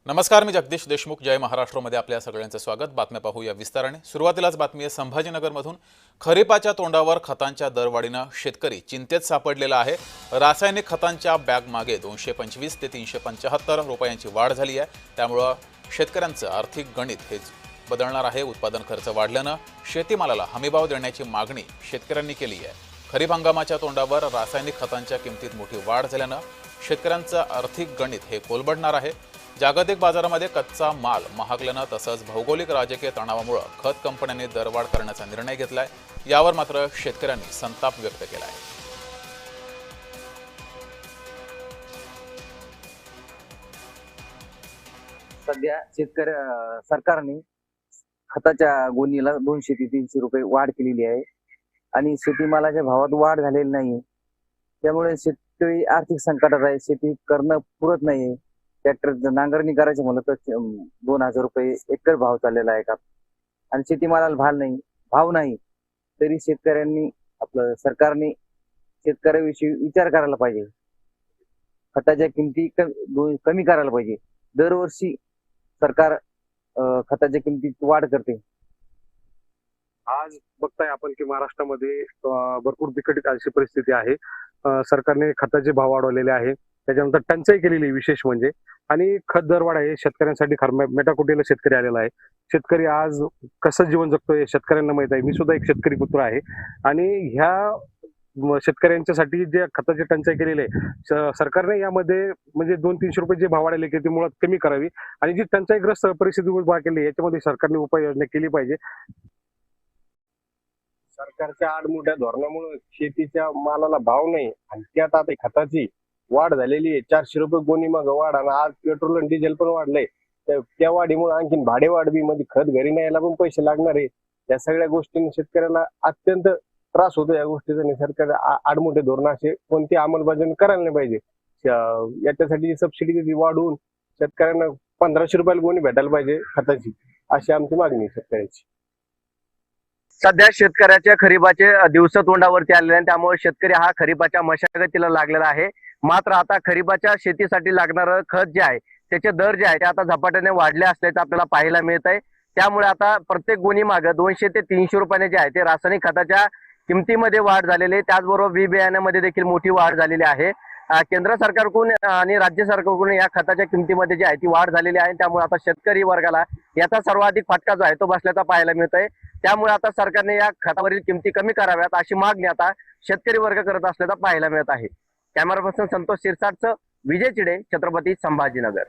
नमस्कार, मी जगदीश देशमुख. जय महाराष्ट्रमध्ये आपल्या सगळ्यांचं स्वागत. बातम्या पाहूया विस्ताराने. सुरुवातीलाच बातमी आहे संभाजीनगरमधून. खरीपाच्या तोंडावर खतांच्या दरवाढीनं शेतकरी चिंतेत सापडलेला आहे. रासायनिक खतांच्या बॅग मागे 225 ते 375 रुपयांची वाढ झाली आहे. त्यामुळे शेतकऱ्यांचं आर्थिक गणित हेच बदलणार आहे. उत्पादन खर्च वाढल्यानं शेतीमालाला हमीभाव देण्याची मागणी शेतकऱ्यांनी केली आहे. खरीप हंगामाच्या तोंडावर रासायनिक खतांच्या किमतीत मोठी वाढ झाल्यानं शेतकऱ्यांचं आर्थिक गणित हे कोलबडणार आहे. जागतिक बाजारामध्ये कच्चा माल महागल्यानं तसंच भौगोलिक राजकीय तणावामुळे खत कंपन्यांनी दरवाढ करण्याचा निर्णय घेतलाय. यावर मात्र शेतकऱ्यांनी संताप व्यक्त केला आहे. सध्या सरकारने खताच्या गोणीला 200 ते 300 रुपये वाढ केलेली आहे आणि शेतीमालाच्या भावात वाढ झालेली नाही. त्यामुळे शेतकरी आर्थिक संकटात आहे. शेती करणं पुरत नाही. ट्रॅक्टर नांगरणी करायची म्हणलं तर 2000 रुपये एकर भाव चाललेला आहे का. आणि शेतीमालाला भाव नाही तरी शेतकऱ्यांनी सरकारने शेतकऱ्याविषयी विचार करायला पाहिजे. खताच्या किमती कमी करायला पाहिजे. दरवर्षी सरकार खताच्या किमतीत वाढ करते. आज बघताय आपण की महाराष्ट्रामध्ये भरपूर बिकट अशी परिस्थिती आहे. सरकारने खताचे भाव वाढवलेले आहे, त्याच्यानंतर टंचाई केलेली विशेष म्हणजे, आणि खत दरवाढ आहे शेतकऱ्यांसाठी मेटाकुटीला शेतकरी आलेला आहे. शेतकरी आज कसं जीवन जगतोय शेतकऱ्यांना माहित आहे. मी सुद्धा एक शेतकरी पुत्र आहे आणि ह्या शेतकऱ्यांच्यासाठी जे खताची टंचाई केलेली आहे सरकारने यामध्ये म्हणजे 200-300 रुपये जे भाव वाढले की ती मुळात कमी करावी आणि जी टंचाईग्रस्त परिस्थिती उभा केली याच्यामध्ये सरकारने उपाययोजना केली पाहिजे. सरकारच्या आडमुठ्या धोरणामुळे शेतीच्या मालाला भाव नाही आणि त्यात आता खताची वाढ झालेली आहे. 400 रुपये गोणी मग वाढ आणि आज पेट्रोल आणि डिझेल पण वाढलंय. त्या वाढीमुळे आणखीन भाडे वाढवी मध्ये खत घरी न्यायला पण पैसे लागणार आहे. या सगळ्या गोष्टींनी शेतकऱ्याला अत्यंत त्रास होतो या गोष्टीचा. सरकार आडमुठे धोरण असे कोणती अंमलबजावणी करायला नाही पाहिजे. याच्यासाठी सबसिडी वाढवून शेतकऱ्यांना 1500 रुपयाला गोणी भेटायला पाहिजे खताची, अशी आमची मागणी आहे शेतकऱ्याची. सध्या शेतकऱ्याच्या खरीपाचे दिवस तोंडावरती आलेले आहे. त्यामुळे शेतकरी हा खरीपाच्या मशागतीला लागलेला आहे. मात्र आता खरीपाच्या शेतीसाठी लागणारं खत जे आहे त्याचे दर जे आहे ते आता झपाट्याने वाढले असल्याचं आपल्याला पाहायला मिळत आहे. त्यामुळे आता प्रत्येक गोणी मागे 200 ते 300 रुपयाने जे आहे ते रासायनिक खताच्या किमतीमध्ये वाढ झालेली आहे. त्याचबरोबर बी बियाण्यामध्ये देखील मोठी वाढ झालेली आहे. केंद्र सरकारकडून आणि राज्य सरकारकडून या खताच्या किमतीमध्ये जी आहे ती वाढ झालेली आहे. त्यामुळे आता शेतकरी वर्गाला याचा सर्वाधिक फटका जो आहे तो बसल्याचा पाहायला मिळत आहे. त्यामुळे आता सरकारने या खतावरील किमती कमी कराव्यात अशी मागणी आता शेतकरी वर्ग करत असल्याचा पाहायला मिळत आहे. कॅमेरा पर्सन संतोष शिरसाटचं विजय चिडे, छत्रपती संभाजीनगर.